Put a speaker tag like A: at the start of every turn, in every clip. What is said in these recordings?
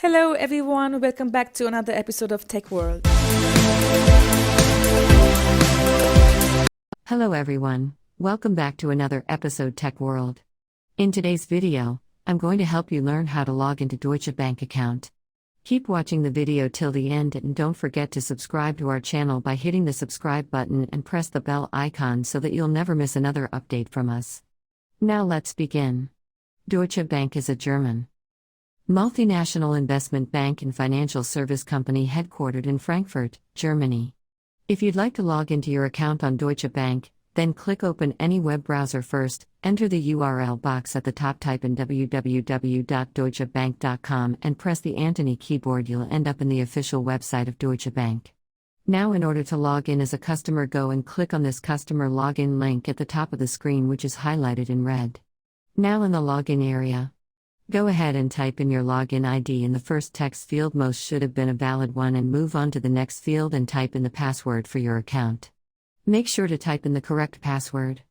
A: Hello everyone, welcome back to another episode of Tech World.
B: Hello everyone, welcome back to another episode Tech World. In today's video, I'm going to help you learn how to log into Deutsche Bank account. Keep watching the video till the end and don't forget to subscribe to our channel by hitting the subscribe button and press the bell icon so that you'll never miss another update from us. Now let's begin. Deutsche Bank is a German multinational investment bank and financial service company headquartered in Frankfurt, Germany. If you'd like to log into your account on Deutsche Bank, then click open any web browser first, enter the URL box at the top, type in www.deutschebank.com and press the Antony keyboard. You'll end up in the official website of Deutsche Bank. Now in order to log in as a customer, go and click on this customer login link at the top of the screen, which is highlighted in red. Now in the login area, go ahead and type in your login ID in the first text field. Most should have been a valid one, and move on to the next field and type in the password for your account. Make sure to type in the correct password.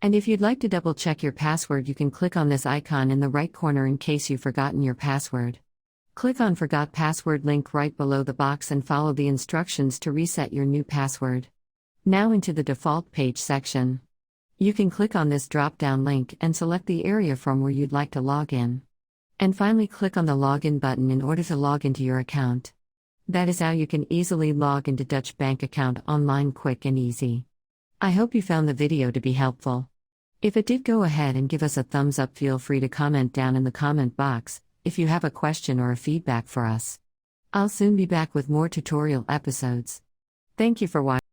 B: And if you'd like to double check your password, you can click on this icon in the right corner in case you've forgotten your password. Click on Forgot Password link right below the box and follow the instructions to reset your new password. Now into the default page section. You can click on this drop-down link and select the area from where you'd like to log in. And finally click on the login button in order to log into your account. That is how you can easily log into Deutsche Bank account online, quick and easy. I hope you found the video to be helpful. If it did, go ahead and give us a thumbs up. Feel free to comment down in the comment box if you have a question or a feedback for us. I'll soon be back with more tutorial episodes. Thank you for watching.